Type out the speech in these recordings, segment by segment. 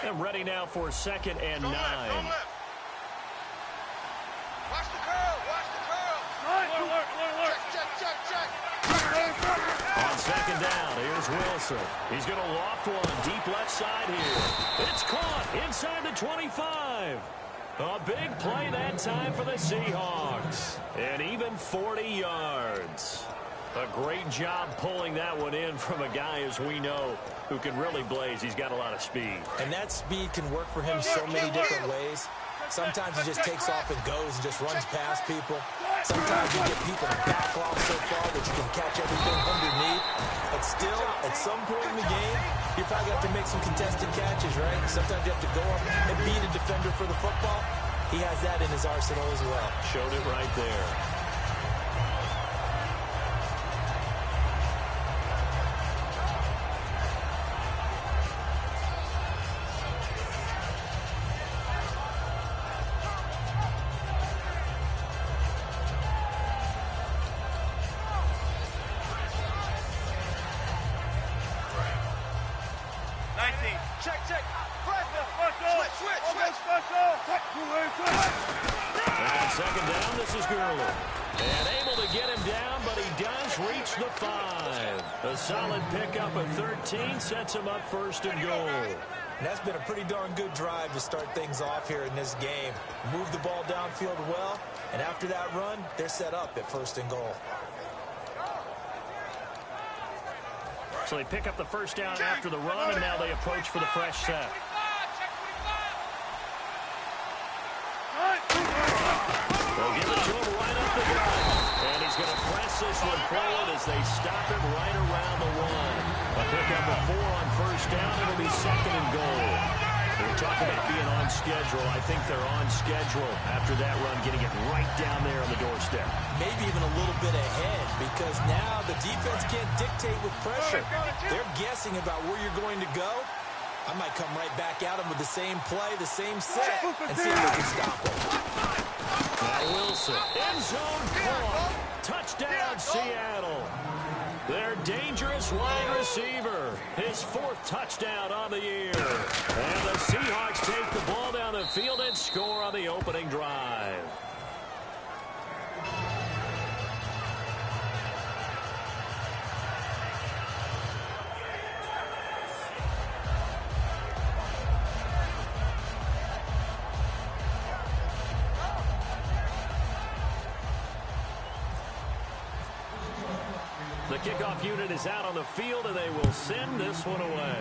And ready now for 2nd and 9. Watch the curl. Watch the curl. Alert. Check. On 2nd down, here's Wilson. He's going to loft one deep left side here. It's caught inside the 25. A big play that time for the Seahawks. And even 40 yards. A great job pulling that one in from a guy, as we know, who can really blaze. He's got a lot of speed. And that speed can work for him so many different ways. Sometimes he just takes off and goes and just runs past people. Sometimes you get people to back off so far that you can catch everything underneath. But still, at some point in the game, you probably have to make some contested catches, right? Sometimes you have to go up and beat a defender for the football. He has that in his arsenal as well. Showed it right there. And 2nd down, this is Gurley. And able to get him down, but he does reach the 5. A solid pickup of 13 sets him up 1st and goal. And that's been a pretty darn good drive to start things off here in this game. Move the ball downfield well, and after that run, they're set up at 1st and goal. So they pick up the 1st down after the run, and now they approach for the fresh set. They'll give it to him right up the gut. And he's going to press this one forward as they stop him right around the 1. A pickup of 4 on 1st down. It'll be 2nd and goal. We're talking about being on schedule. I think they're on schedule after that run, getting it right down there on the doorstep. Maybe even a little bit ahead, because now the defense can't dictate with pressure. They're guessing about where you're going to go. I might come right back at them with the same play, the same set, and see if they can stop them. Now Wilson, end zone caught. Touchdown, Seattle. Their dangerous wide receiver. His 4th touchdown on the year. And the Seahawks take the ball down the field and score on the opening drive. The kickoff unit is out on the field, and they will send this one away.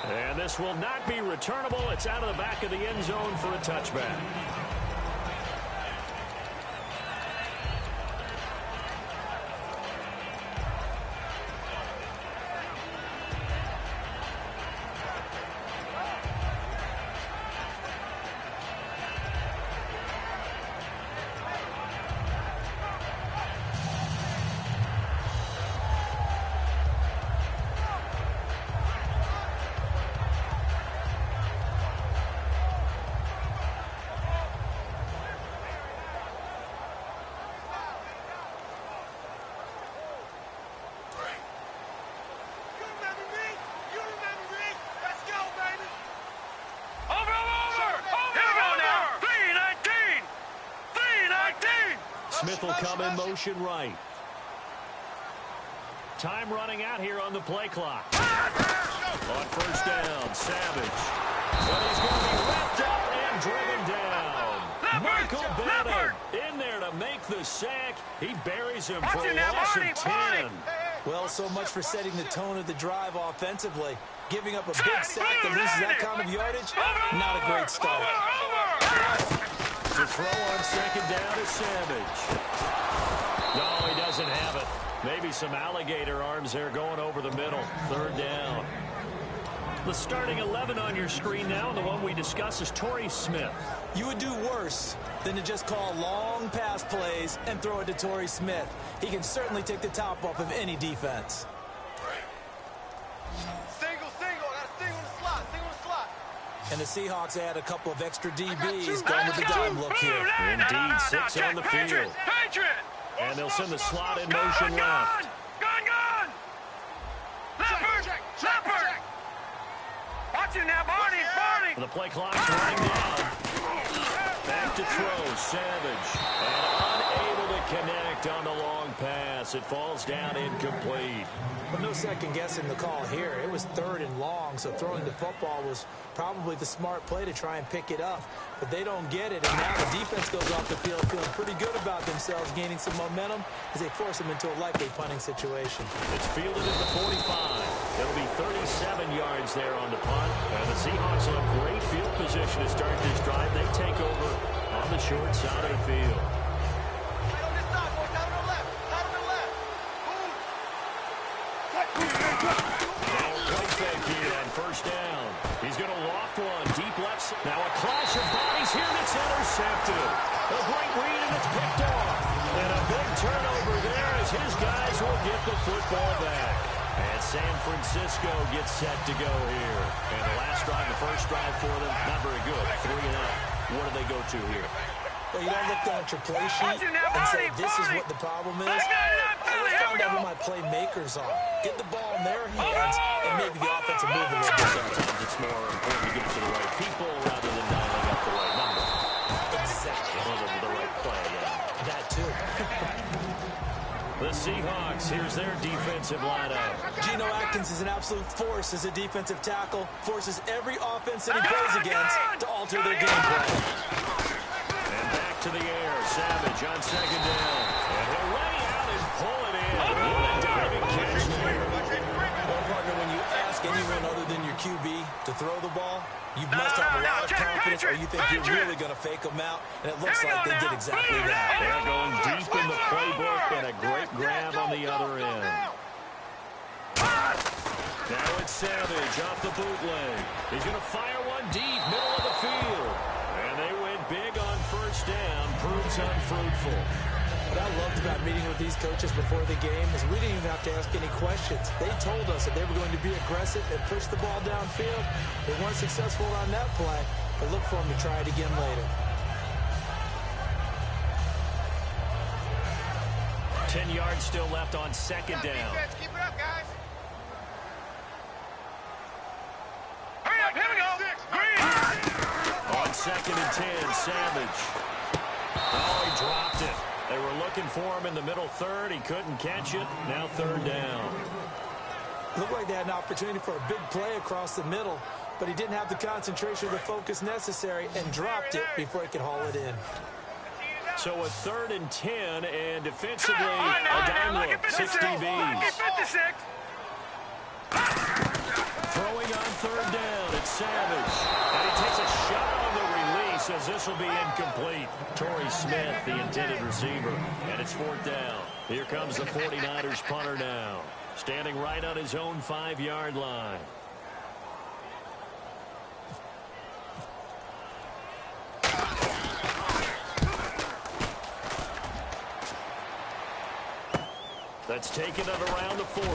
And this will not be returnable. It's out of the back of the end zone for a touchback. Smith will come in motion right. Time running out here on the play clock. On 1st down, Savage. But he's going to be wrapped up and driven down. Michael Bennett in there to make the sack. He buries him for a loss of 10. Well, so much for setting the tone of the drive offensively. Giving up a big sack that loses that kind of yardage, not a great start. The throw on 2nd down is Savage. No, he doesn't have it. Maybe some alligator arms there going over the middle. 3rd down. The starting 11 on your screen now, and the one we discuss is Torrey Smith. You would do worse than to just call long pass plays and throw it to Torrey Smith. He can certainly take the top off of any defense. And the Seahawks add a couple of extra DBs going with the dime look here. Indeed, 6 on the field. And they'll send the slot in motion left. The play clock's running down. Back to throw, Savage. And unable to connect on the long pass. It falls down incomplete. Well, no second guessing the call here. It was 3rd and long, so throwing the football was probably the smart play to try and pick it up. But they don't get it, and now the defense goes off the field feeling pretty good about themselves, gaining some momentum as they force them into a likely punting situation. It's fielded at the 45. It'll be 37 yards there on the punt. And the Seahawks are in great field position to start this drive. They take over on the short side of the field. Play fake here on first down. He's going to loft one deep left. Now a clash of bodies here that's intercepted. A great read and it's picked off. And a big turnover there as his guys will get the football back. And San Francisco gets set to go here. And the last drive, the first drive for them, not very good. 3 and out. What do they go to here? Well, you don't look down at your play sheet and say, this is what the problem is. Let's find out who my playmakers are. Get the ball in their hands and maybe the offensive move a little bit better. Sometimes it's more important to get it to the right people rather than dialing up the right number. Exactly. Or the right play, yeah. That too. The Seahawks, here's their defensive lineup. Geno Atkins is an absolute force as a defensive tackle. Forces every offense that he plays against to alter their game plan. And back to the air. Savage on second down. And he'll lay out and pull it in. What a diving catch there. Well, partner, when you ask anyone other than your QB to throw the ball, you must have a lot of confidence or you think you're really going to fake them out. And it looks like they did exactly that. They're going deep in the playbook and a great grab on the other end. Now it's Savage off the bootleg. He's going to fire one deep, middle of the field. And they went big on first down. Proves unfruitful. What I loved about meeting with these coaches before the game is we didn't even have to ask any questions. They told us that they were going to be aggressive and push the ball downfield. They weren't successful on that play, but look for them to try it again later. 10 yards still left on second down. Keep it up, guys. Hurry up, here we go. Green. On second and 10, Savage. Oh, he dropped it. They were looking for him in the middle third. He couldn't catch it. Now 3rd down. Looked like they had an opportunity for a big play across the middle, but he didn't have the concentration or the focus necessary and dropped it before he could haul it in. So a 3rd and 10, and defensively, a dime look, 6 DBs. Throwing on 3rd down, it's Savage. And he takes a shot on the release as this will be incomplete. Torrey Smith, the intended receiver, and it's 4th down. Here comes the 49ers punter now, standing right on his own 5-yard line. That's taken at around the 40.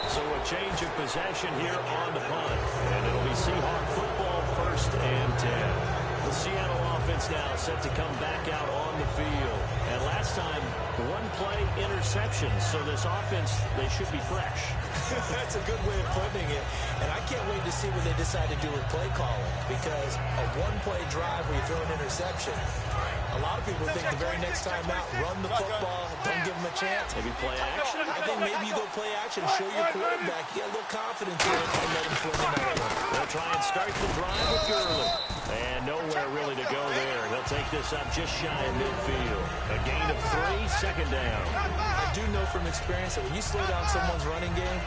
So a change of possession here on the punt. And it'll be Seahawk football 1st and 10. The Seattle offense now set to come back out on the field. And last time, 1-play interception. So this offense, they should be fresh. That's a good way of putting it. And I can't wait to see what they decide to do with play calling. Because a 1-play drive where you throw an interception, a lot of people think the very next time out, run the football, don't give them a chance. Maybe play action? I think maybe you go play action, show your quarterback, you get a little confidence in it, and let him fling another one. They'll try and start the drive with Gurley. And nowhere really to go there. They'll take this up just shy of midfield. A gain of 3, 2nd down. I do know from experience that when you slow down someone's running game,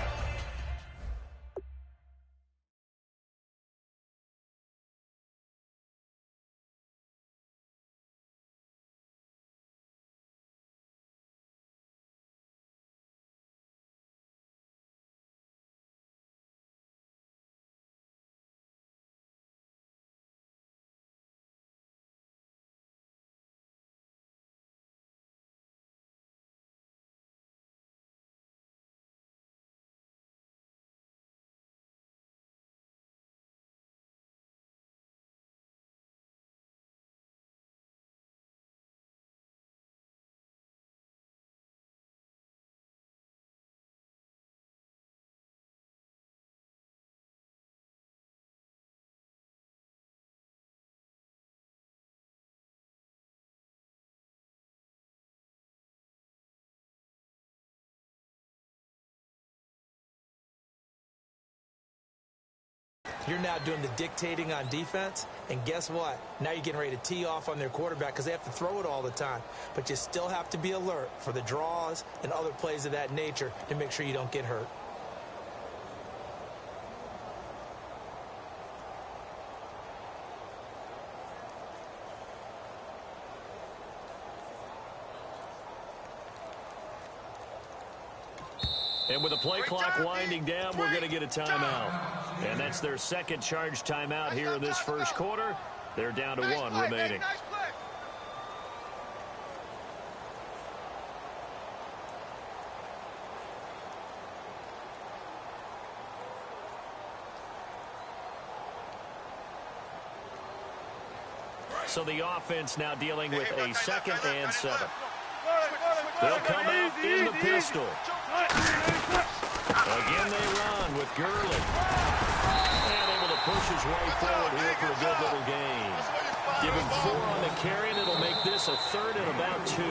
You're now doing the dictating on defense, and guess what? Now you're getting ready to tee off on their quarterback because they have to throw it all the time. But you still have to be alert for the draws and other plays of that nature to make sure you don't get hurt. And with the play clock winding down, we're going to get a timeout. And that's their second charge timeout here in this first quarter. They're down to one remaining. So the offense now dealing with a 2nd and 7. They'll come out in the pistol. Again they run with Gurley. And able to push his way forward here for a good little gain. Give him 4 on the carry, and it'll make this a 3rd and about 2.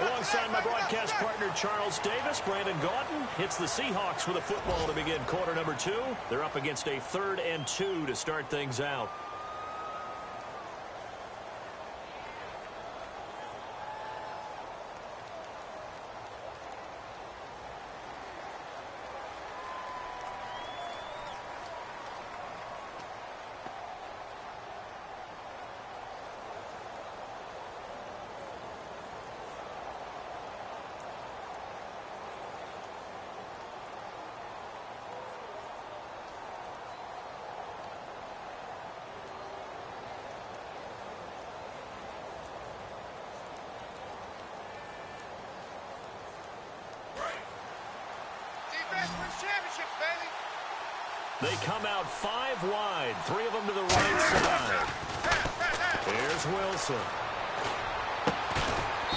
Alongside my broadcast partner Charles Davis, Brandon Gaudin hits the Seahawks with a football to begin quarter number 2. They're up against a 3rd and 2 to start things out. They come out 5 wide, 3 of them to the right side. Here's Wilson.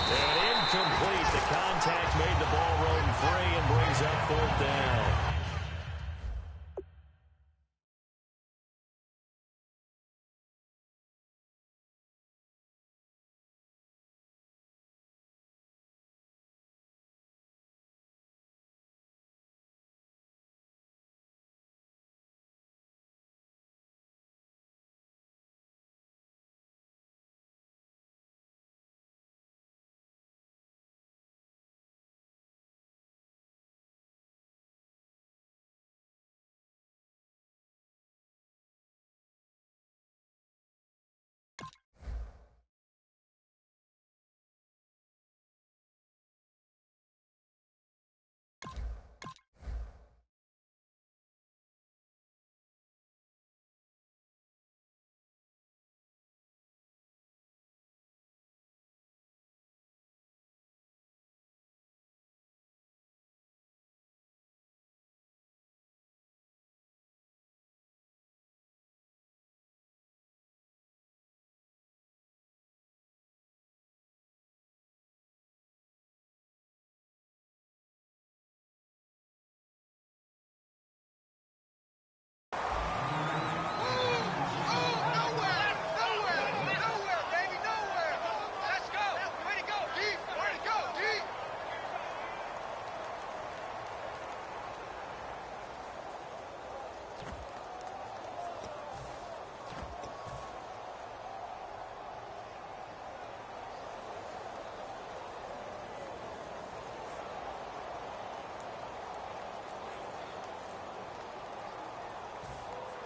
And incomplete. The contact made the ball run free and brings up 4th down.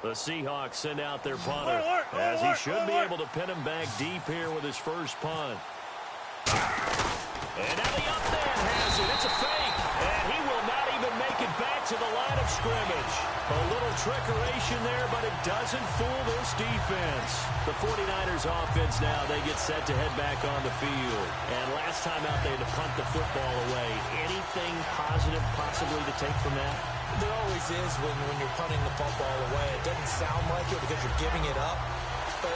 The Seahawks send out their punter, as he should be able to pin him back deep here with his first punt. And now the up man has it. It's a fake, and he will not even make it back to the line of scrimmage. A little trickeration there, but it doesn't fool this defense. The 49ers offense now, they get set to head back on the field. And last time out there to punt the football away. Anything positive possibly to take from that? There always is when you're punting the football away. It doesn't sound like it because you're giving it up, but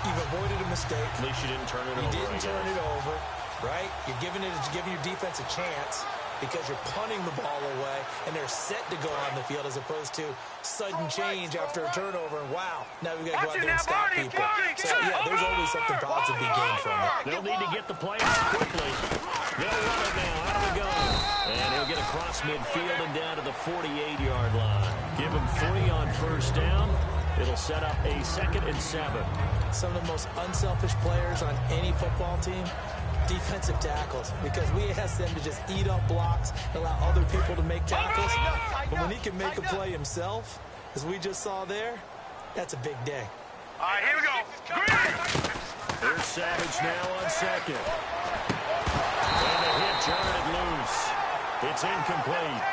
you've avoided a mistake. At least you didn't turn it over. You didn't turn it over, right? You're giving your defense a chance because you're punting the ball away, and they're set to go on the field as opposed to sudden change after a turnover. And wow, now we've got to go out there and stop people. So, yeah, there's always something positive to be gained from it. They'll need to get the play out quickly. They'll run it now. Out of the gun. And he'll get across midfield and down to the 48-yard line. Give him 3 on first down. It'll set up a 2nd and 7. Some of the most unselfish players on any football team, defensive tackles, because we ask them to just eat up blocks, allow other people to make tackles. But when he can make a play himself, as we just saw there, that's a big day. All right, here we go. Green! Here's Savage now on 2nd. And the hit jarred it loose. It's incomplete.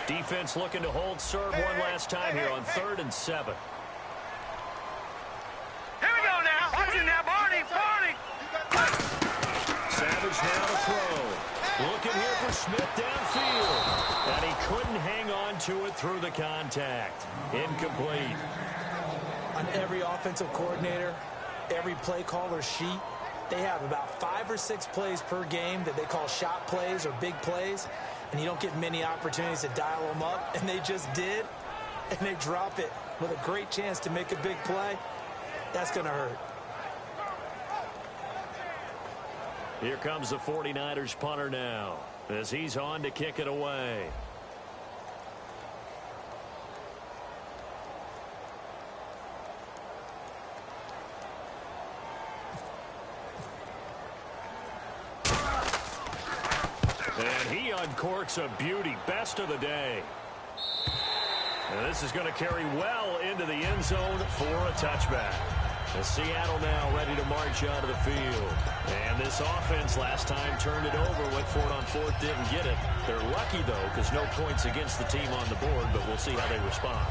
Defense looking to hold serve one last time here on 3rd and 7. Here we go now. Watch it now, Barney. Savage now to throw. Looking here for Smith downfield. And he couldn't hang on to it through the contact. Incomplete. On every offensive coordinator, every play caller sheet, they have about 5 or 6 plays per game that they call shot plays or big plays. And you don't get many opportunities to dial them up, and they just did, and they drop it with a great chance to make a big play. That's going to hurt. Here comes the 49ers punter now, as he's on to kick it away. And he uncorks a beauty. Best of the day. And this is going to carry well into the end zone for a touchback. And Seattle now ready to march out of the field. And this offense last time turned it over, went for it on 4th, didn't get it. They're lucky, though, because no points against the team on the board, but we'll see how they respond.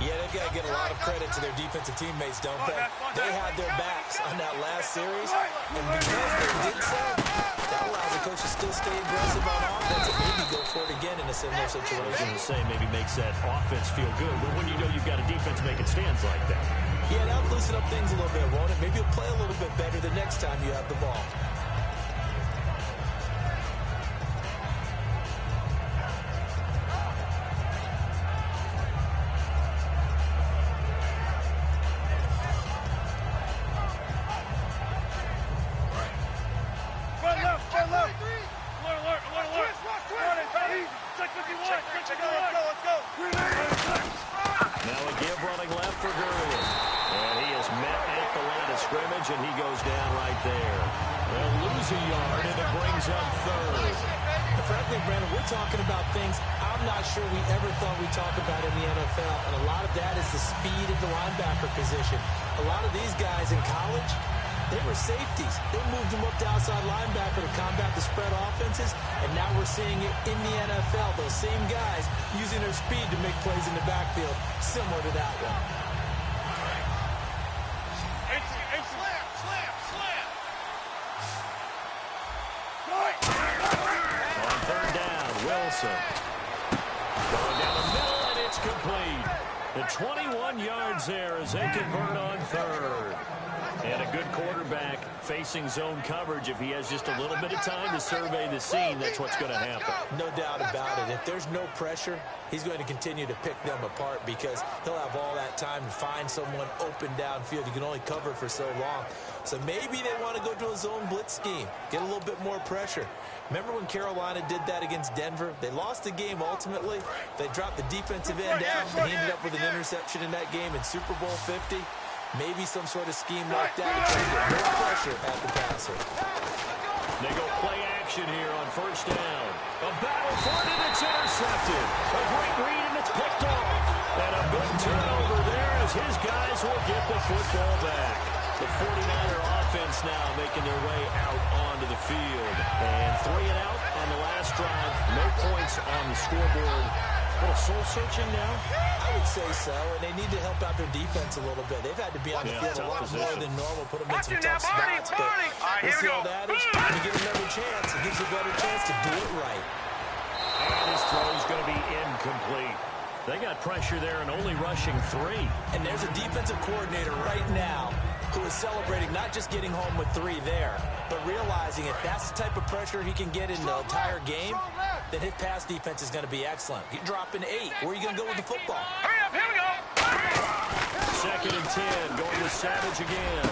Yeah, they've got to get a lot of credit to their defensive teammates, don't they? They had their backs on that last series, and because they did so, that allows the coach to still stay aggressive on offense and maybe go for it again in a similar situation. I was going to say maybe makes that offense feel good, but when you know you've got a defense making stands like that. Yeah, that'll loosen up things a little bit, won't it? Maybe you'll play a little bit better the next time you have the ball. Now a give running left for Gurley. And he is met at the line of scrimmage, and he goes down right there. They'll lose a yard, and it brings up 3rd. Frankly, Brandon, we're talking about things I'm not sure we ever thought we'd talk about in the NFL, and a lot of that is the speed of the linebacker position. A lot of these guys in college, they were safeties. They moved them up to outside linebacker to combat the spread offenses, and now we're seeing it in the NFL. Those same guys using their speed to make plays in the backfield, similar to that one. On 3rd down, Wilson. Going down the middle, and it's complete. The 21 yards there as they convert on 3rd. And a good quarterback facing zone coverage. If he has just a little bit of time to survey the scene, that's what's going to happen. No doubt about it. If there's no pressure, he's going to continue to pick them apart because he'll have all that time to find someone open downfield. You can only cover for so long. So maybe they want to go to a zone blitz scheme, get a little bit more pressure. Remember when Carolina did that against Denver? They lost the game ultimately. They dropped the defensive end out, and he ended up with an interception in that game in Super Bowl 50. Maybe some sort of scheme like that to try to get more pressure at the passer. They go play action here on 1st down. A battle for it, and it's intercepted. A great read, and it's picked off. And a big turnover there as his guys will get the football back. The 49er offense now making their way out onto the field. And 3 and out on the last drive. No points on the scoreboard. A little soul-searching now? I would say so, and they need to help out their defense a little bit. They've had to be on the field a lot more than normal, put them in some tough spots. But this is the old adage, when you get another chance, it gives you a better chance to do it right. And his throw is going to be incomplete. They got pressure there and only rushing 3. And there's a defensive coordinator right now who is celebrating not just getting home with 3 there, but realizing if that's the type of pressure he can get in the entire game, then his pass defense is going to be excellent. You're dropping 8. Where are you going to go with the football? Hurry up, here we go. 2nd and 10, going with Savage again.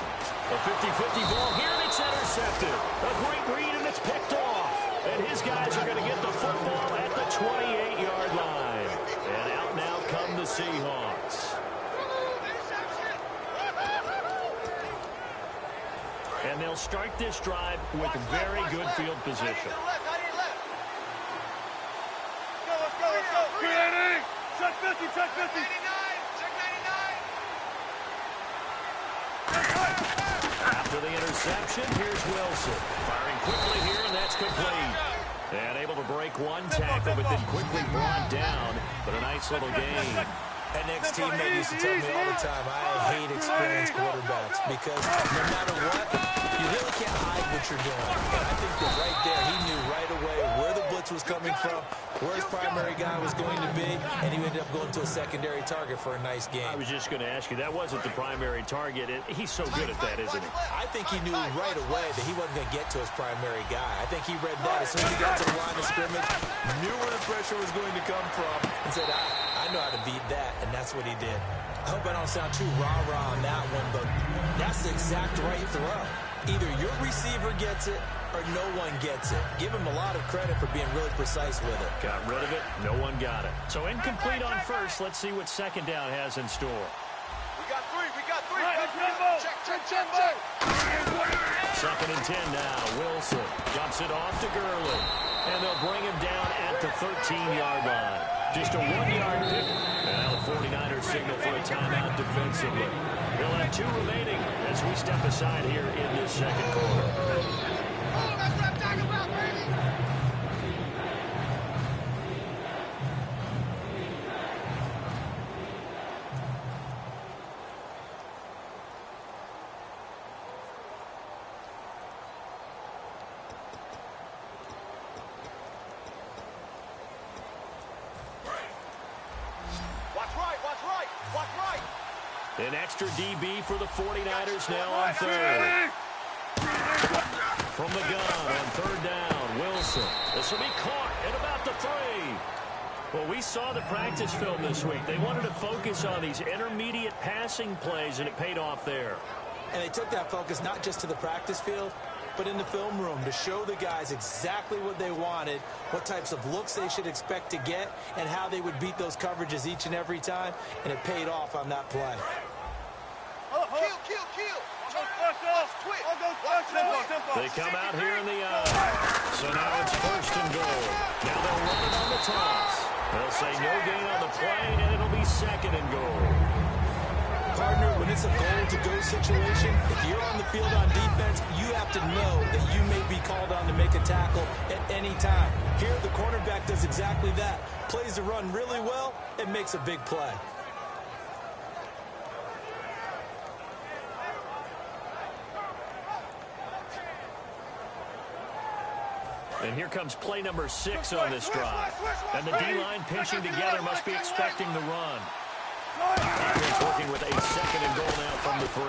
A 50-50 ball here, and it's intercepted. A great read, and it's picked off. And his guys are going to get the football at the 28-yard line. And out now come the Seahawks. And they'll start this drive with very good field position. Check 50, check 50. 99, check 99. After the interception, here's Wilson. Firing quickly here, and that's complete. And able to break one tackle, but then quickly brought down. But a nice little gain. An ex-teammate used to tell me all the time, I hate experienced quarterbacks because no matter what, you really can't hide what you're doing. And I think that right there, he knew right away where the blitz was coming from, where his primary guy was going to be, and he ended up going to a secondary target for a nice game. I was just going to ask you, that wasn't the primary target. He's so good at that, isn't he? I think he knew right away that he wasn't going to get to his primary guy. I think he read that as soon as he got to the line of scrimmage, knew where the pressure was going to come from, and said, I know how to beat that, and that's what he did. I hope I don't sound too rah-rah on that one, but that's the exact right throw. Either your receiver gets it or no one gets it. Give him a lot of credit for being really precise with it. Got rid of it. No one got it. So incomplete on first. Let's see what second down has in store. We got three. Check. Second and 10 now. Wilson jumps it off to Gurley. And they'll bring him down at the 13-yard line. Just a 1-yard pick. Now the 49ers signal for a timeout defensively. They'll have 2 remaining as we step aside here in this second quarter. Oh, that's what I'm talking about, baby. Watch right. An extra DB for the 49ers now on third. From the gun on third down, Wilson. This will be caught at about the 3. Well, we saw the practice film this week. They wanted to focus on these intermediate passing plays, and it paid off there. And they took that focus not just to the practice field, but in the film room to show the guys exactly what they wanted, what types of looks they should expect to get, and how they would beat those coverages each and every time, and it paid off on that play. Kill. They come out here in the so now it's first and goal. Now they'll run it on the toss. They'll say no gain on the play, and it'll be second and goal. Partner, when it's a goal-to-go situation, if you're on the field on defense, you have to know that you may be called on to make a tackle at any time. Here, the cornerback does exactly that. Plays the run really well and makes a big play. And here comes play number 6 on this drive. And the D-line pinching together must be expecting the run. Defense working with a second and goal now from the 3.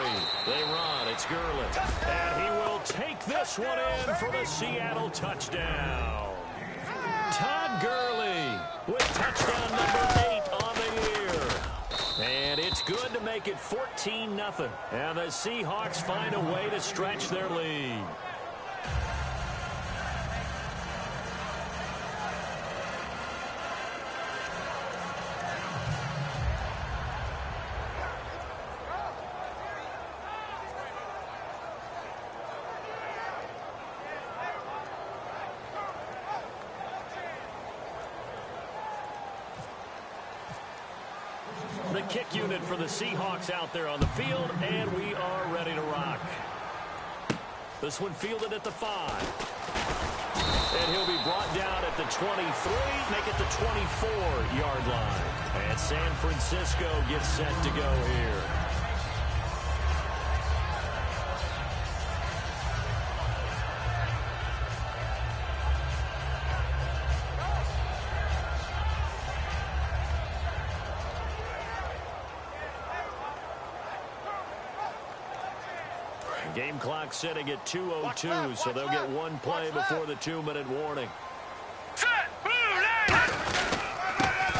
They run. It's Gurley. And he will take this one in for the Seattle touchdown. Todd Gurley with touchdown number 8 on the year. And it's good to make it 14-0. And the Seahawks find a way to stretch their lead. The kick unit for the Seahawks out there on the field, and we are ready to rock. This one fielded at the 5. And he'll be brought down at the 23, make it the 24-yard line. And San Francisco gets set to go here. Game clock setting at 2:02, so they'll get one play before the 2-minute warning.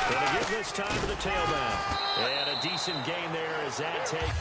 Gonna give this time to the tailback. And a decent gain there as that take.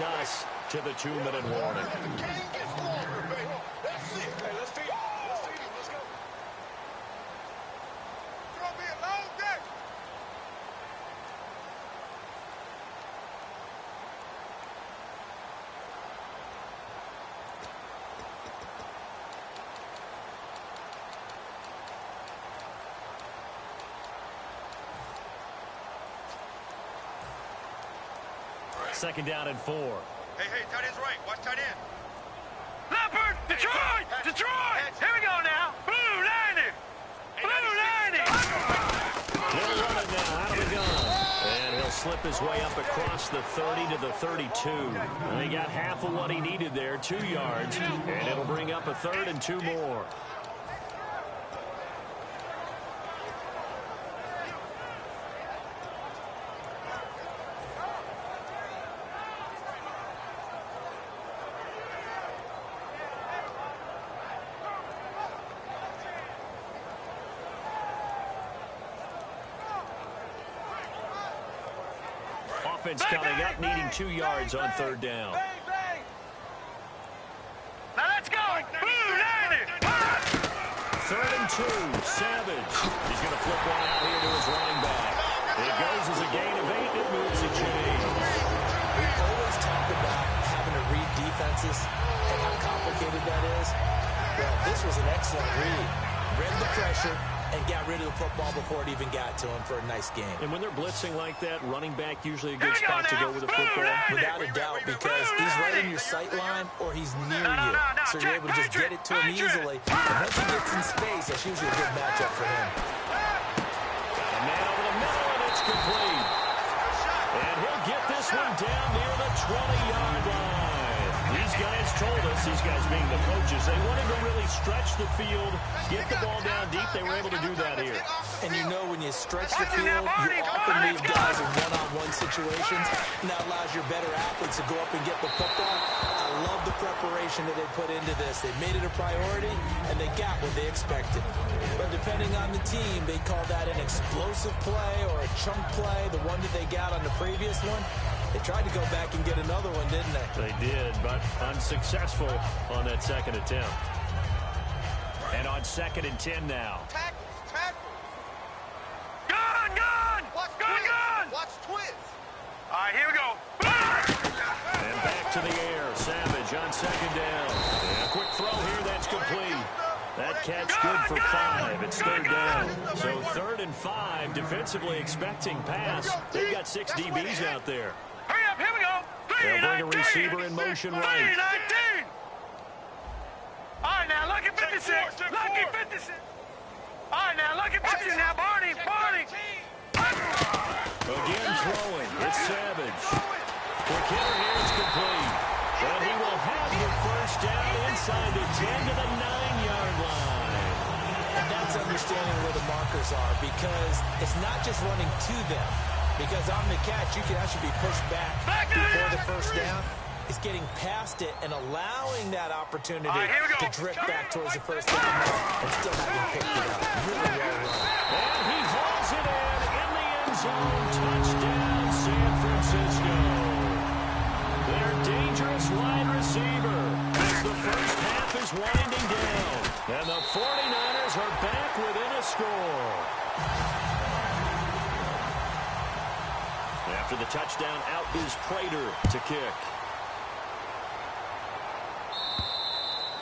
us to the 2-minute warning. Second down and 4. Hey, tight end's right. Watch tight end. Leopard! Detroit! Detroit! Here we go now. Blue 90! Blue 90! He'll run it now out of the gun. And he'll slip his way up across the 30 to the 32. And he got half of what he needed there, 2 yards. And it'll bring up a 3rd and 2 more. Offense coming up, needing 2 yards on 3rd down. Now let's go! Blue 90! 3rd and 2, Savage. He's going to flip one out here to his running back. It goes as a gain of 8. It moves the chains. We always talk about having to read defenses and how complicated that is. Well, this was an excellent read. Read the pressure and got rid of the football before it even got to him for a nice game. And when they're blitzing like that, running back usually a good spot to go with the football. Without a doubt, because he's right in your sight line or he's near you. So you're able to just get it to him easily. And once he gets in space, that's usually a good matchup for him. Got a man over the middle, and it's complete. And he'll get this one down near the 20-yard line. These guys told us, these guys being the coaches, they wanted to really stretch the field, get the ball down deep. They were able to do that here. And you know when you stretch the field, you often leave guys in one-on-one situations, and that allows your better athletes to go up and get the football. I love the preparation that they put into this. They made it a priority, and they got what they expected. But depending on the team, they call that an explosive play or a chunk play, the one that they got on the previous one. They tried to go back and get another one, didn't they? They did, but unsuccessful on that second attempt. And on 2nd and 10 now. Tackle. Gun! Watch twins. All right, here we go. And back to the air. Savage on 2nd down. And a quick throw here, that's complete. That catch good for 5. It's 3rd down. So 3rd and 5, defensively expecting pass. They've got 6 DBs out there. Hurry up, here we go. They'll bring a receiver in motion right. 3-19. All right, now, look at 56. Lucky 56. All right, now, look at 56 now. Barney. Again throwing. It's Savage. Quick hitter here is complete. And he will have the 1st down inside the 10 to the 9-yard line. And that's understanding where the markers are, because it's not just running to them. Because on the catch, you can actually be pushed back before the 1st down. It's getting past it and allowing that opportunity to drift back towards the 1st down and still having picked it up. Really well run. And he hauls it in the end zone. Touchdown, San Francisco. Their dangerous wide receiver as the first half is winding down. And the 49ers are back within a score. After the touchdown, out is Prater to kick.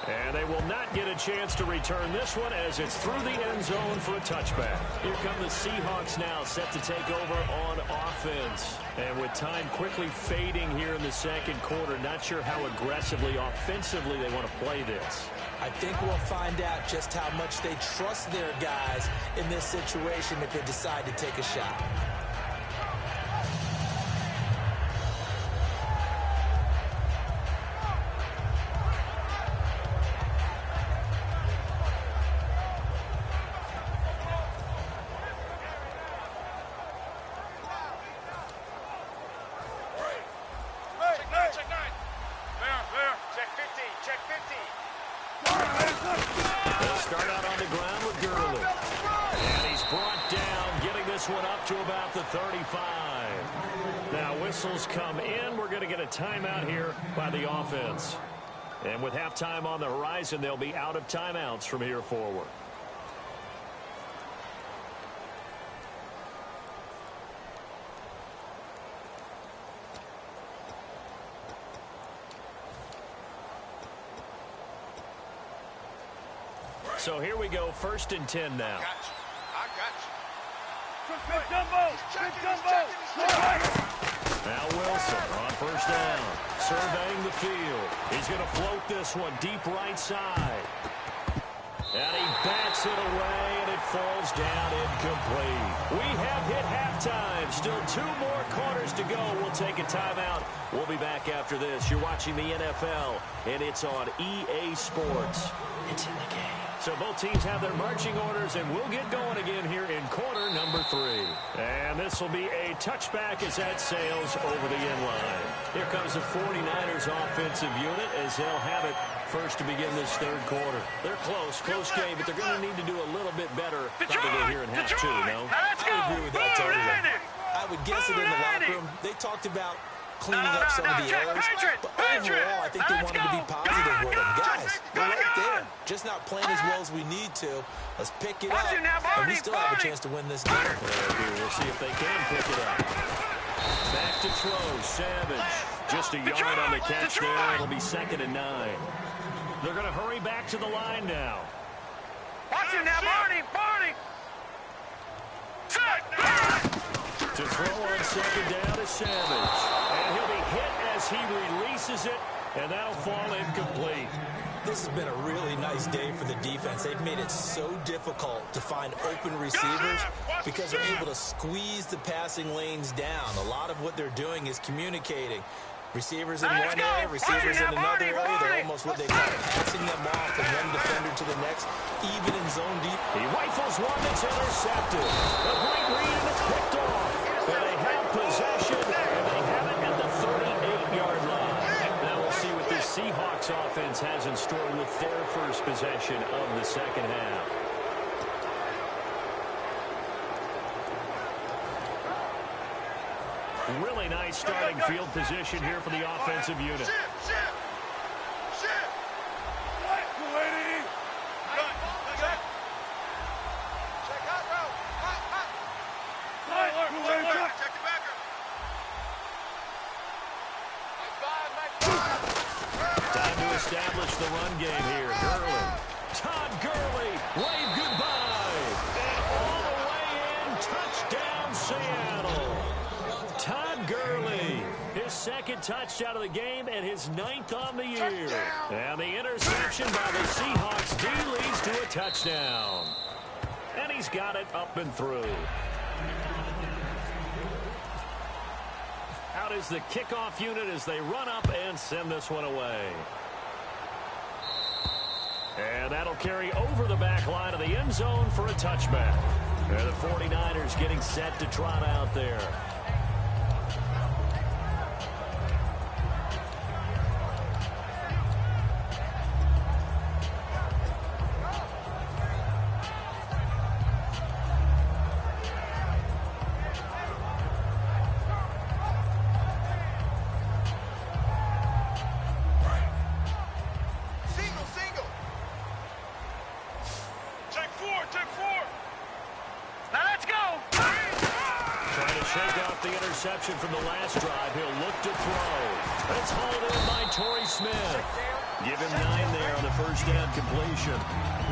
And they will not get a chance to return this one as it's through the end zone for a touchback. Here come the Seahawks now, set to take over on offense. And with time quickly fading here in the 2nd quarter, not sure how aggressively, offensively they want to play this. I think we'll find out just how much they trust their guys in this situation if they decide to take a shot. one up to about the 35. Now, whistles come in. We're going to get a timeout here by the offense. And with halftime on the horizon, they'll be out of timeouts from here forward. So here we go, 1st and 10 now. I got you. Good jumbo. Good jumbo. Now Wilson on 1st down, surveying the field. He's going to float this one deep right side. And he bats it away, and it falls down incomplete. We have hit halftime. Still 2 more quarters to go. We'll take a timeout. We'll be back after this. You're watching the NFL, and it's on EA Sports. It's in the game. So both teams have their marching orders, and we'll get going again here in quarter number 3. And this will be a touchback as that sails over the end line. Here comes the 49ers offensive unit as they'll have it first to begin this 3rd quarter. They're close game, but they're going to need to do a little bit better probably here in half 2, no? I agree with that totally. I would guess it in the locker room. They talked about cleaning up some of the errors, but overall, I think they wanted to be positive with them. Guys, we're right there. Just not playing as well as we need to. Let's pick it up, and we still have a chance to win this game. We'll see if they can pick it up. Back to throw, Savage. Just a yard on the catch there. It'll be 2nd and 9. They're going to hurry back to the line now. Watch him now, Barney. To throw on 2nd down is Savage. And he'll be hit as he releases it, and that'll fall incomplete. This has been a really nice day for the defense. They've made it so difficult to find open receivers because they're able to squeeze the passing lanes down. A lot of what they're doing is communicating. Receivers in one area, receivers in another area. They're almost what they call passing them off from one defender to the next, even in zone deep. He rifles one that's intercepted. A great read, and it's picked off. And they have possession, and they have it at the 38-yard line. Now we'll see what this Seahawks offense has in store with their first possession of the 2nd half. Really nice starting field position here for the offensive unit. Shift. Check out route. Check the backer. Time to establish the run game here. Gurley. Todd Gurley. Wave goodbye. And all the way in. Touchdown, Seattle. Todd Gurley, his 2nd touchdown of the game and his 9th on the year. And the interception by the Seahawks D leads to a touchdown. And he's got it up and through. Out is the kickoff unit as they run up and send this one away. And that'll carry over the back line of the end zone for a touchback. And the 49ers getting set to trot out there. Interception from the last drive. He'll look to throw. It's hauled in by Torrey Smith. Give him 9 there on the 1st down completion.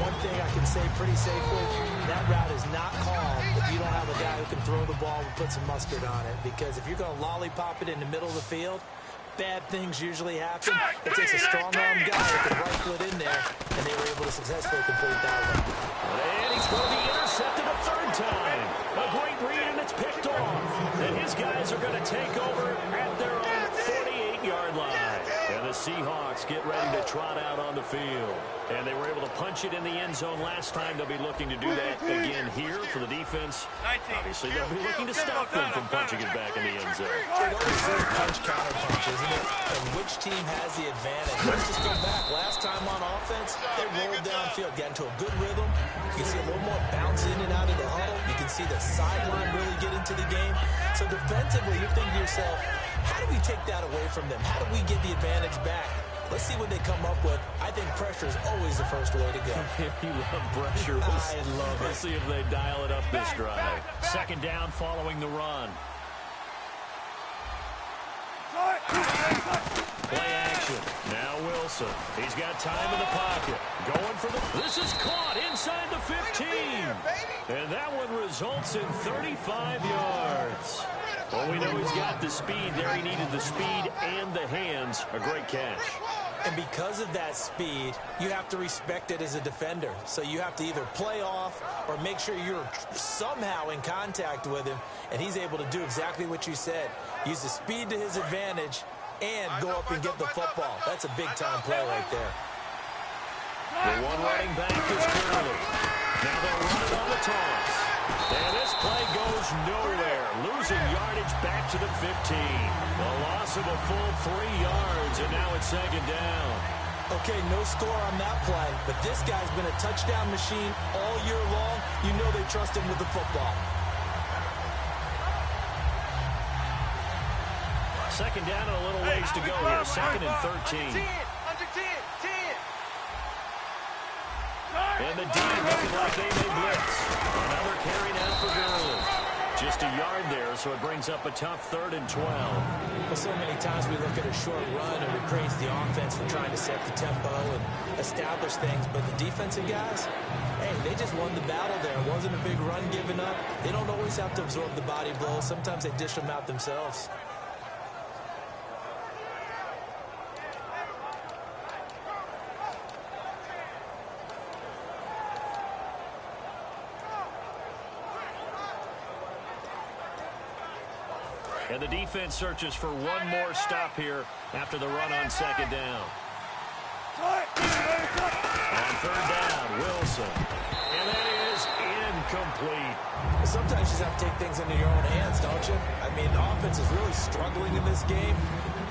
One thing I can say pretty safely, that route is not called if you don't have a guy who can throw the ball and put some mustard on it. Because if you're going to lollipop it in the middle of the field, bad things usually happen. It takes a strong-arm guy who can rifle it in there, and they were able to successfully complete that one. And he's going to be intercepted a 3rd time. A great read, and it's picked off. And his guys are going to take over at their own 48-yard line. And the Seahawks get ready to trot out on the field. And they were able to punch it in the end zone last time. They'll be looking to do that again here for the defense. Obviously, they'll be looking to stop them from punching it back in the end zone. It always is punch-counter-punch, isn't it? And which team has the advantage? Let's just go back. Last time on offense, they rolled downfield, got into a good rhythm. You can see a little more bounce in and out of the huddle. You can see the sideline really get into the game. So defensively, you're thinking to yourself, how do we take that away from them? How do we get the advantage back? Let's see what they come up with. I think pressure is always the first way to go. You love pressure. I love it. Let's see if they dial it up this drive. Second down following the run. Play action. Now Wilson. He's got time in the pocket. Going for the... This is caught inside the 15. And that one results in 35 yards. Well, we know he's got the speed there. He needed the speed and the hands. A great catch. And because of that speed, you have to respect it as a defender. So you have to either play off or make sure you're somehow in contact with him, and he's able to do exactly what you said. Use the speed to his advantage and go up and get the football. That's a big-time play right there. The one running back is Gurley. Now they'll run it on the toss. And this play goes nowhere. Losing yardage back to the 15. A loss of a full 3 yards, and now it's second down. Okay, no score on that play, but this guy's been a touchdown machine all year long. You know they trust him with the football. Second down and a little ways to go here. Second and 13. Under 10. And the D looking like they may blitz. Another carry now for Gurley. Just a yard there, so it brings up a tough 3rd and 12. Well, so many times we look at a short run and we praise the offense for trying to set the tempo and establish things, but the defensive guys, hey, they just won the battle there. It wasn't a big run given up. They don't always have to absorb the body blows. Sometimes they dish them out themselves. And the defense searches for one more stop here after the run on second down. On third down, Wilson. And that is incomplete. Sometimes you just have to take things into your own hands, don't you? I mean, the offense is really struggling in this game.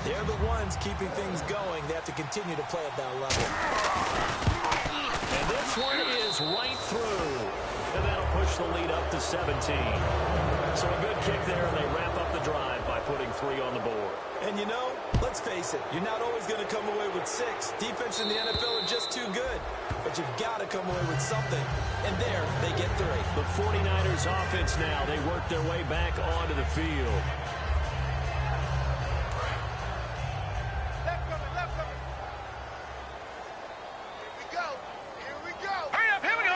They're the ones keeping things going. They have to continue to play at that level. And this one is right through. And that'll push the lead up to 17. So a good kick there, and they wrap up the drive by putting 3 on the board. And you know, let's face it, you're not always going to come away with 6. Defense in the NFL are just too good. But you've got to come away with something. And there, they get 3. The 49ers offense now, they work their way back onto the field. Left coming. Here we go. Hurry up, here we go.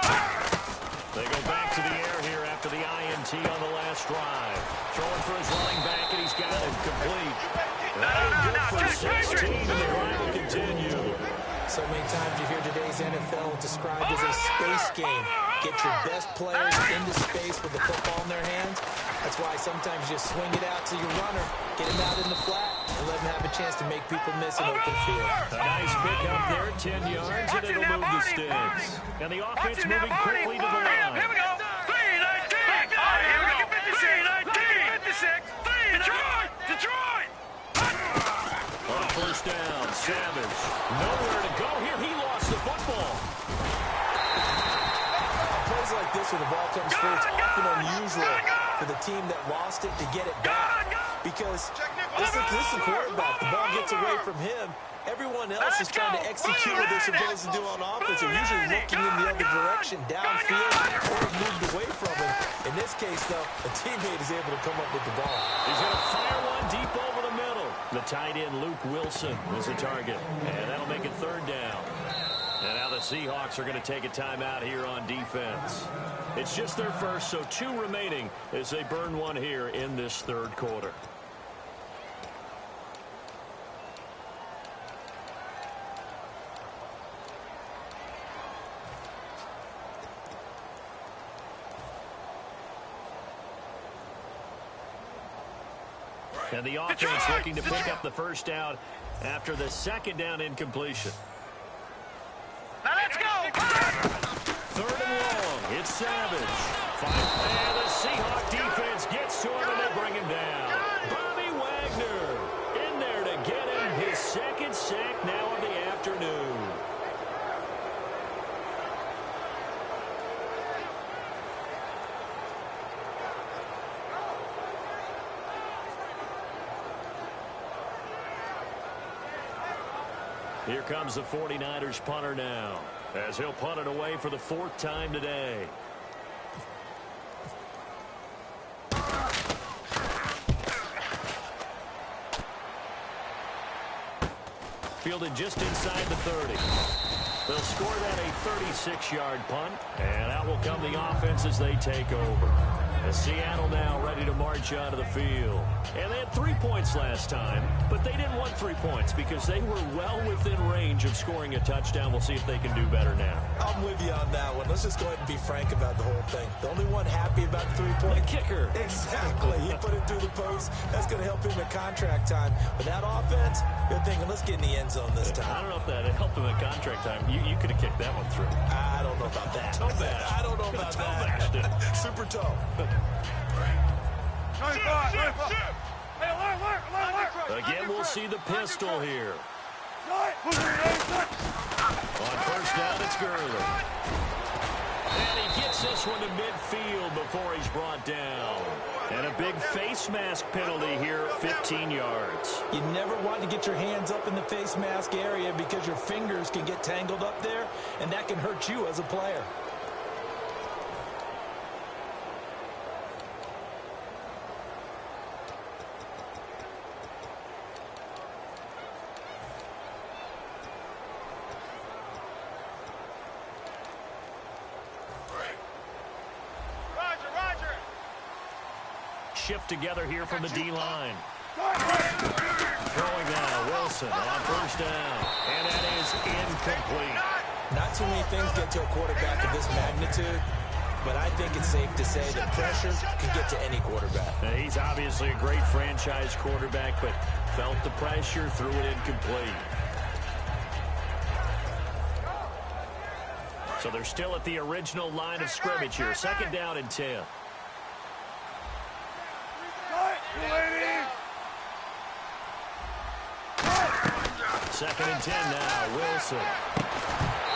They go back to the air here after the INT on the last drive. Throwing for his running back, and he's got it complete. Good for 16, and the drive will continue. So many times you hear today's NFL described as a space game. Get your best players into space with the football in their hands. That's why sometimes you swing it out to your runner, get him out in the flat, and let him have a chance to make people miss an open field. A nice pick up there, 10 yards, and it'll move the sticks. And the offense moving quickly to the line. Here we go. 3-19. Here we go. 56. Detroit. On first down, Savage. Nowhere to go here. He lost the football. Plays like this when the ball comes through, it's often unusual for the team that lost it to get it back. Because this is quarterback. The ball gets away from him. Everyone else is trying to execute what they're supposed to do on offense. They're usually looking in the other direction, downfield, or moved away from him. In this case, though, a teammate is able to come up with the ball. He's going to fire one deep over the middle. The tight end, Luke Wilson, is the target. And that'll make it third down. And now the Seahawks are going to take a timeout here on defense. It's just their first, so 2 remaining as they burn one here in this third quarter. And the offense looking to pick up the first down after the second down incompletion. Now let's go. Third and long. It's Savage. And the Seahawk defense gets to him, and they bring him down. Bobby Wagner in there to get him his second sack now of the afternoon. Here comes the 49ers punter now, as he'll punt it away for the fourth time today. Fielded just inside the 30. They'll score that a 36-yard punt, and out will come the offense as they take over. As Seattle now ready to march out of the field. And they had 3 points last time, but they didn't want 3 points because they were well within range of scoring a touchdown. We'll see if they can do better now. I'm with you on that one. Let's just go ahead and be frank about the whole thing. The only one happy about the 3-point. The kicker. Exactly. He put it through the post. That's going to help him at contract time. But that offense, you're thinking, let's get in the end zone this time. I don't know if that helped him at contract time. You could have kicked that one through. I don't know about that. Toe bash. I don't know about that. Super toe. Again, we'll see the pistol here. On first down, it's Gurley. And he gets this one to midfield before he's brought down. And a big face mask penalty here, 15 yards. You never want to get your hands up in the face mask area because your fingers can get tangled up there, and that can hurt you as a player. Shift together here from the D-line. Throwing now, Wilson on first down. And that is incomplete. Not too many things get to a quarterback of this magnitude, but I think it's safe to say that pressure can get to any quarterback. Now, he's obviously a great franchise quarterback, but felt the pressure, threw it incomplete. So they're still at the original line of scrimmage here. Second down and 10. Second and 10 now, Wilson.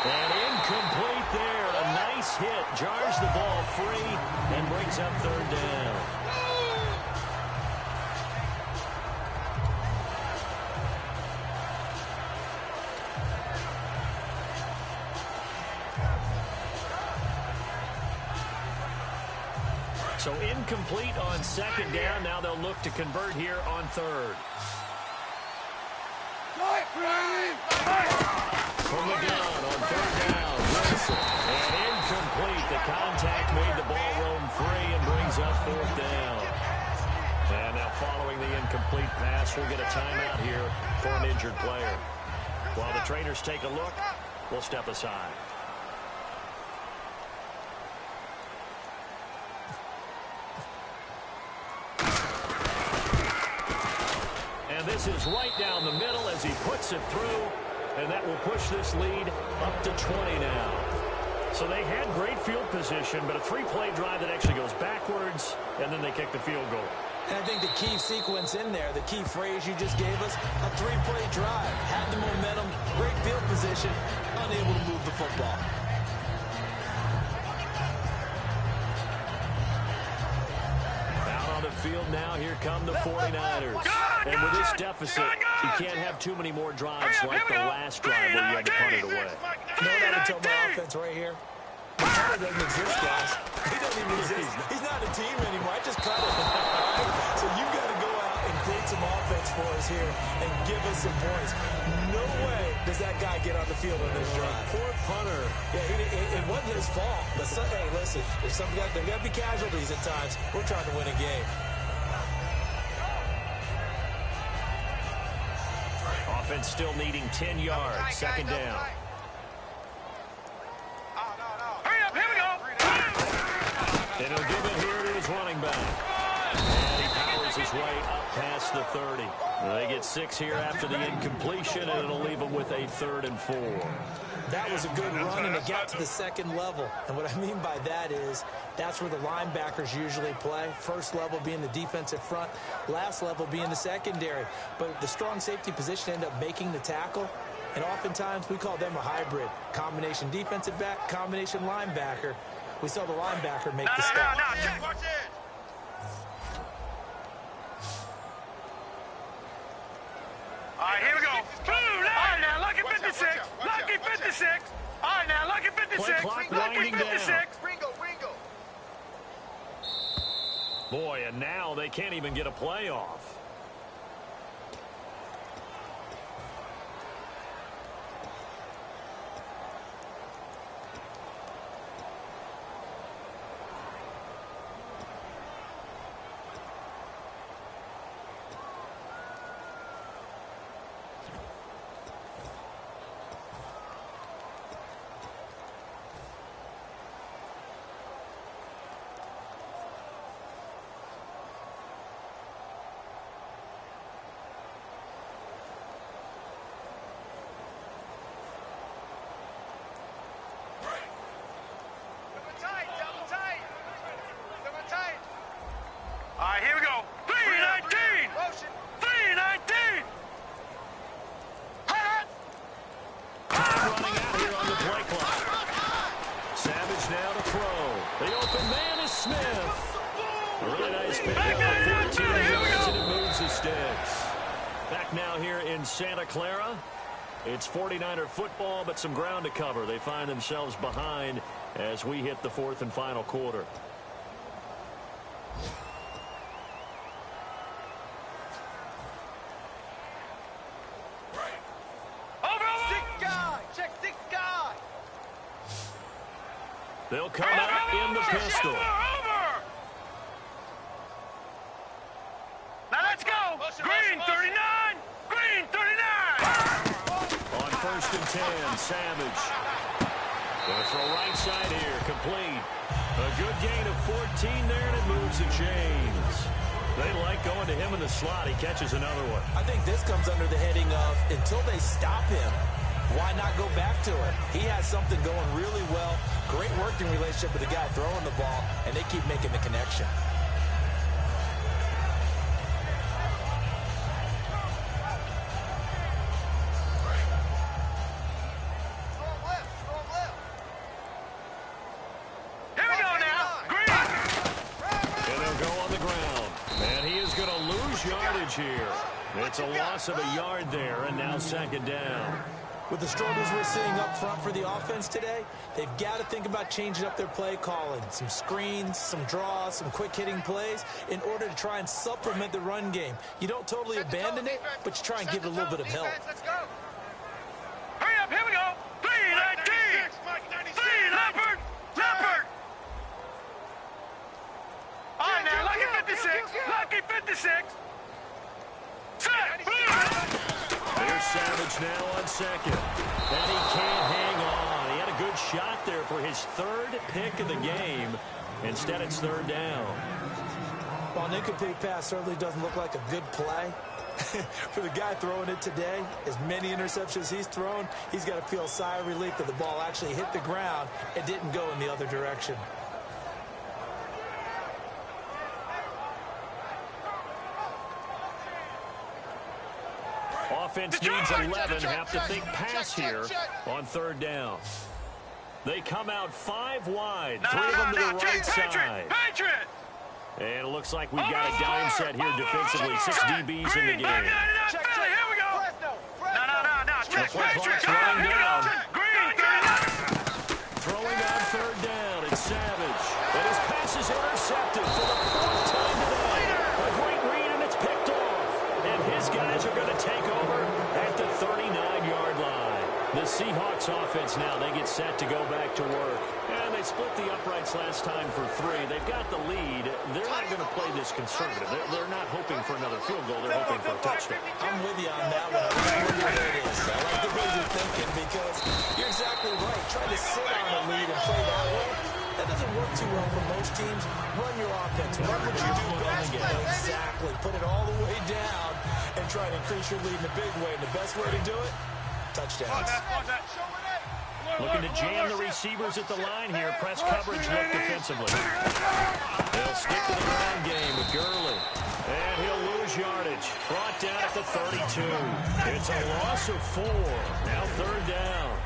And incomplete there. A nice hit. Jars the ball free and brings up third down. So incomplete on second down. Now they'll look to convert here on third. From the gun on third down, Wilson. And incomplete. The contact made the ball roam free and brings up fourth down. And now following the incomplete pass, we'll get a timeout here for an injured player. While the trainers take a look, we'll step aside. And this is right down the middle as he puts it through. And that will push this lead up to 20 now. So they had great field position, but a three-play drive that actually goes backwards, and then they kick the field goal. And I think the key sequence in there, the key phrase you just gave us, a three-play drive. Had the momentum, great field position, unable to move the football. Out on the field now, here come the 49ers. And with this deficit, you can't have too many more drives like the last drive where you had to punt it away. You know that until my offense right here? The punter doesn't exist, guys. He doesn't even exist. He's not a team anymore. I just cut it. So you got to go out and create some offense for us here and give us some points. No way does that guy get on the field on this drive. Poor punter. Yeah, it wasn't his fault. But hey, listen, there's got to be casualties at times. We're trying to win a game. Offense still needing 10 yards. Second down. Hurry up, here we go. And he'll give it here to his running back. And he powers his way up past the 30. They get 6 here after the incompletion, and it'll leave them with a 3rd and 4. That was a good run, and it got to the second level. And what I mean by that is that's where the linebackers usually play. First level being the defensive front, last level being the secondary. But the strong safety position ended up making the tackle, and oftentimes we call them a hybrid. Combination defensive back, combination linebacker. We saw the linebacker make the stop. Watch it. All right, here we go. Boom! All right, now, lucky 56. Lucky 56. All right, now, lucky 56. Play clock Lucky winding 56. down. Ringo, Ringo. Boy, and now they can't even get a play off. All right, here we go. 319. 319. Running out here on the play clock. Savage now to throw. The open man is Smith. A really nice pick up for 14 yards, and it moves the sticks. Back now here in Santa Clara. It's 49er football, but some ground to cover. They find themselves behind as we hit the 4th and final quarter. They'll come out in the pistol. Now let's go. Green 39. Green 39. On 1st and 10, Savage. Going to throw right side here, complete. A good gain of 14 there, and it moves the chains. They like going to him in the slot. He catches another one. I think this comes under the heading of until they stop him, why not go back to it? He has something going really well. Great working relationship with the guy throwing the ball, and they keep making the connection. Here we go now. Green. And they'll go on the ground. And he is going to lose yardage here. It's a loss of a yard there, and now 2nd down. With the struggles we're seeing up front for the offense today, they've got to think about changing up their play calling. Some screens, some draws, some quick-hitting plays in order to try and supplement the run game. You don't totally abandon it, but you try and give it a little bit of help. Let's go. Hurry up. Here we go. 319. 3 Leopard. Leopard. All right, now, lucky 56. Lucky 56. Set. There's Savage now on 2nd. And he can't hang on. He had a good shot there for his 3rd pick of the game. Instead, it's 3rd down. Well, an incomplete pass certainly doesn't look like a good play. For the guy throwing it today, as many interceptions he's thrown, he's got to feel a sigh of relief that the ball actually hit the ground and didn't go in the other direction. Offense needs 11. Have to think pass here on 3rd down. They come out 5 wide. 3 of them to the right side. Patriot. And it looks like we've got a dime set here defensively. 6 DBs in the game. Philly, here we go. No. Check, Patriot. Running down. Green, Throwing on 3rd down. It's Savage. And his pass is intercepted for the 4th time today. A great read, and it's picked off. And his guys are going to take over at the 39-yard line. The Seahawks offense now, they get set to go back to work. And they split the uprights last time for 3. They've got the lead. They're not going to play this conservative. They're not hoping for another field goal. They're hoping for a touchdown. I'm with you on that one. I like where your head is. I like the way you're thinking because you're exactly right. Trying to sit on a lead and play that way, that doesn't work too well for most teams. Run your offense. Run what you do best. Exactly. Put try and increase your lead in a big way. And the best way to do it, touchdowns. Looking to jam the receivers at the line here. Press coverage look defensively. They'll stick to the ground game with Gurley. And he'll lose yardage. Brought down at the 32. It's a loss of 4. Now third down.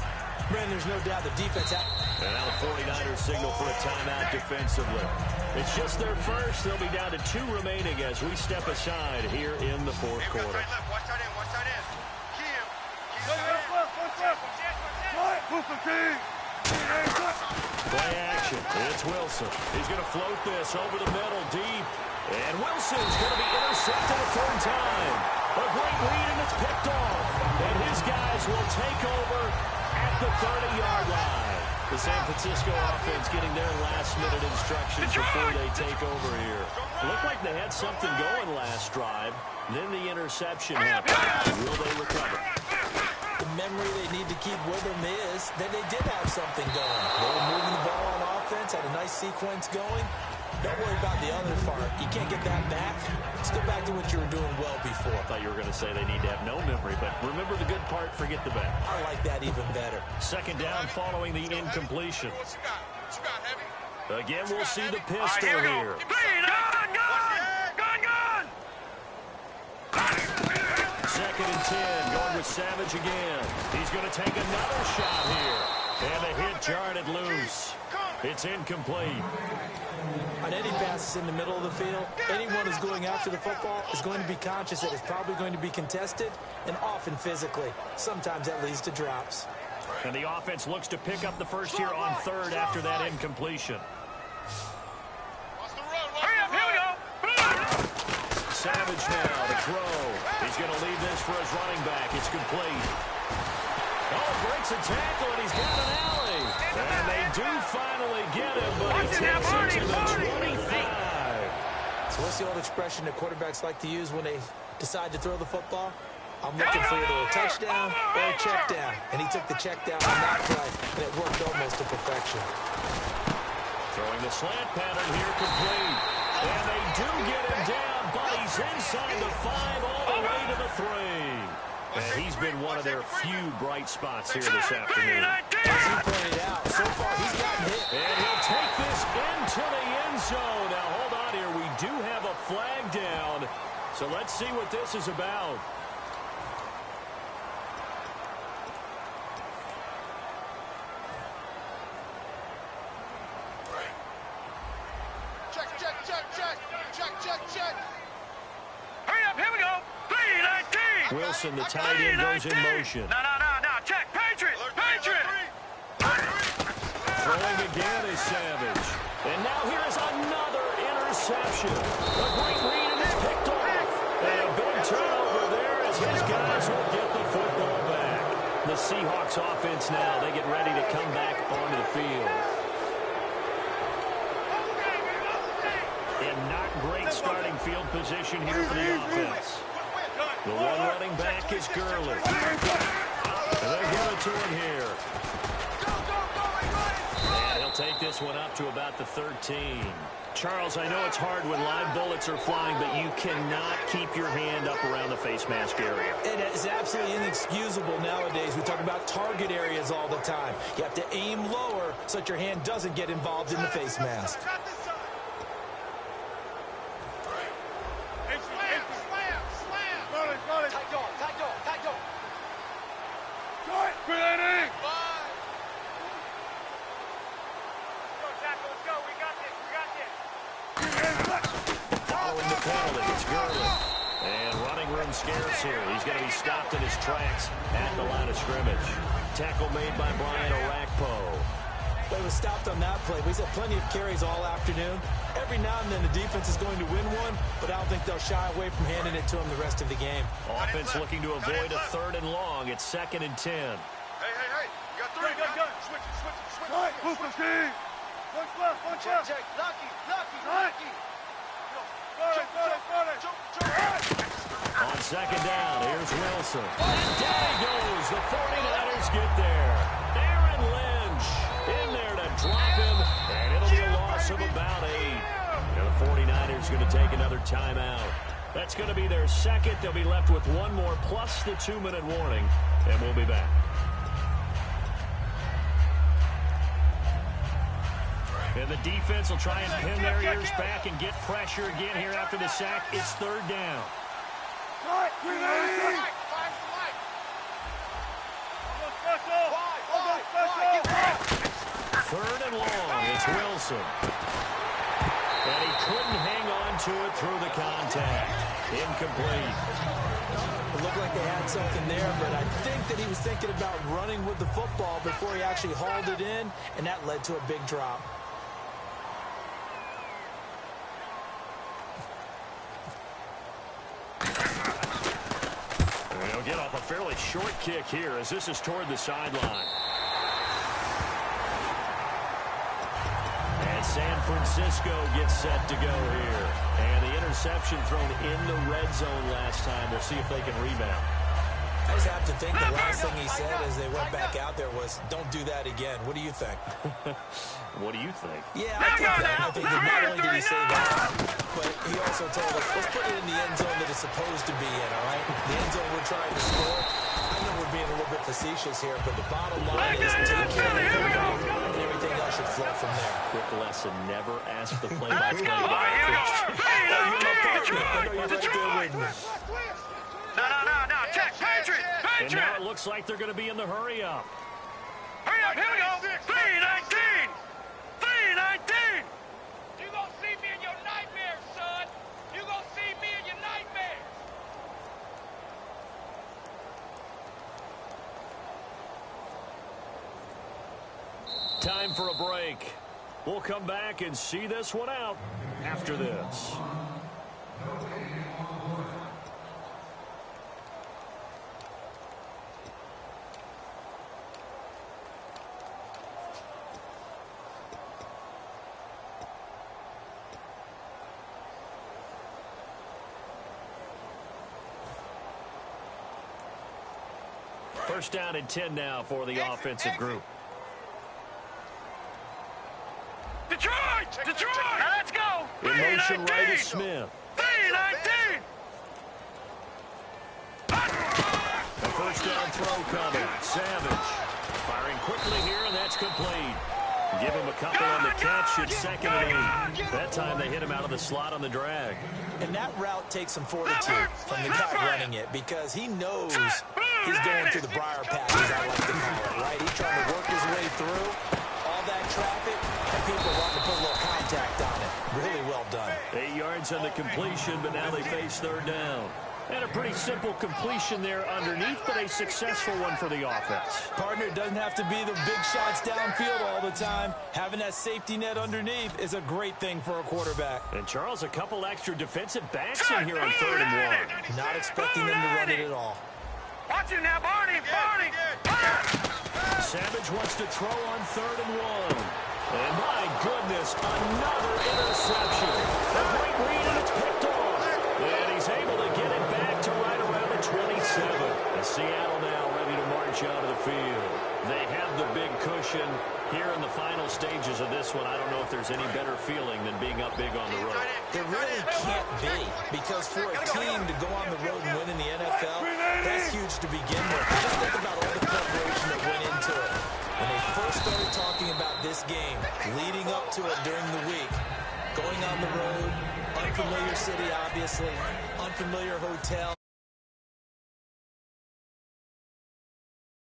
Brandon, there's no doubt the defense... And now the 49ers signal for a timeout defensively. It's just their first. They'll be down to 2 remaining as we step aside here in the fourth quarter. Watch that in. Play action. It's Wilson. He's going to float this over the middle deep. And Wilson's going to be intercepted a third time. A great read, and it's picked off. And his guys will take over at the 30-yard line. The San Francisco offense getting their last-minute instructions before they take over here. It looked like they had something going last drive. Then the interception happened. Will they recover? The memory they need to keep with them is that they did have something going. They were moving the ball on offense, had a nice sequence going. Don't worry about the other part. You can't get that back. Let's go back to what you were doing well before. I thought you were going to say they need to have no memory, but remember the good part, forget the bad. I like that even better. Second down following the incompletion. What you got, Heavy? Again, we'll see the pistol here. Second and 10, going with Savage again. He's going to take another shot here. And the hit jarred loose. It's incomplete. On any passes in the middle of the field, anyone who's going after the football is going to be conscious that it's probably going to be contested and often physically. Sometimes that leads to drops. And the offense looks to pick up the first here on third after that incompletion. Savage now to throw. He's going to leave this for his running back. It's complete. Oh, breaks a tackle, and he's got an alley. And they do finally get him, but he takes it to the 25. So what's the old expression that quarterbacks like to use when they decide to throw the football? I'm looking for either a touchdown or a check down. And he took the check down on that play, and it worked almost to perfection. Throwing the slant pattern here complete. And they do get him down, but he's inside the 5 all the way to the 3. And he's been one of their few bright spots here this afternoon. As he pointed out, so far he's gotten hit. And he'll take this into the end zone. Now, hold on here. We do have a flag down. So let's see what this is about. Check. Hurry up, here we go. 3-19. Wilson, the tight end, goes in motion. No. Check. Patriot. Throwing again is Savage. And now here is another interception. A great read, and it's picked off. And a big turnover there as his guys will get the football back. The Seahawks offense now, they get ready to come back onto the field. And not great starting field position here for the offense. The one running back is Gurley. And they'll give it to him here. And he'll take this one up to about the 13. Charles, I know it's hard when live bullets are flying, but you cannot keep your hand up around the face mask area. It is absolutely inexcusable nowadays. We talk about target areas all the time. You have to aim lower so that your hand doesn't get involved in the face mask. Following the penalty, it's Gurley. And running room scarce here. He's going to be stopped in his tracks at the line of scrimmage. Tackle made by Brian Orakpo. Well, he was stopped on that play. He's had plenty of carries all afternoon. Every now and then the defense is going to win one, but I don't think they'll shy away from handing it to him the rest of the game. Offense looking to avoid a 3rd and long. It's 2nd and 10. Hey. You got 3. Gun. Switch. Check. Lucky. On 2nd down, here's Wilson. And down he goes. The 49ers get there. Aaron Lynch in there to drop him, and it'll be a loss of about 8. And the 49ers going to take another timeout. That's going to be their second. They'll be left with one more plus the 2-minute warning, and we'll be back. And the defense will try and pin their ears back and get pressure again here after the sack. It's third down. Third and long. It's Wilson. And he couldn't hang on to it through the contact. Incomplete. It looked like they had something there, but I think that he was thinking about running with the football before he actually hauled it in, and that led to a big drop. He'll get off a fairly short kick here as this is toward the sideline. And San Francisco gets set to go here. And the interception thrown in the red zone last time. We'll see if they can rebound. I just have to think the last thing he said as they went back out there was, don't do that again. What do you think? What do you think? Yeah, I think that. I think that not only did he say that, but he also told us, let's put it in the end zone that it's supposed to be in, all right? The end zone we're trying to score. I know we're being a little bit facetious here, but the bottom line is take care of the football, and everything else should flow from there. Quick lesson, never ask the play-by-play guy. No. Check. Patriot. And now it looks like they're going to be in the hurry-up. Hurry up. Here we go. 3-19. 3-19. You gonna see me in your nightmares, son. You gonna see me in your nightmares. Time for a break. We'll come back and see this one out after this. First down and 10 now for the offensive group. Detroit! Now let's go! In motion right is Smith. 3-19! A first down throw coming. Savage firing quickly here, and that's complete. Give him a couple on the catch. It's 2nd and 8. That time they hit him out of the slot on the drag. And that route takes some fortitude from the guy running it because he knows he's going through the briar patch, as I like to call it, right? He's trying to work his way through all that traffic, and people want to put a little contact on it. Really well done. 8 yards on the completion, but now they face third down. And a pretty simple completion there underneath, but a successful one for the offense. Partner, it doesn't have to be the big shots downfield all the time. Having that safety net underneath is a great thing for a quarterback. And, Charles, a couple extra defensive backs in here on 3rd and 1. Not expecting them to run it at all. Watch him now, Barney! Savage wants to throw on 3rd and 1. And, my goodness, another interception. A great read, and it's picked off. And he's able to get it back to right around the 27. And Seattle now ready to march out of the field. They have the big cushion here in the final stages of this one. I don't know if there's any better feeling than being up big on the road. There really can't be, because for a team to go on the road and win in the NFL, that's huge to begin with. Just think about all the preparation that went into it. When they first started talking about this game, leading up to it during the week, going on the road, unfamiliar city, obviously, unfamiliar hotel.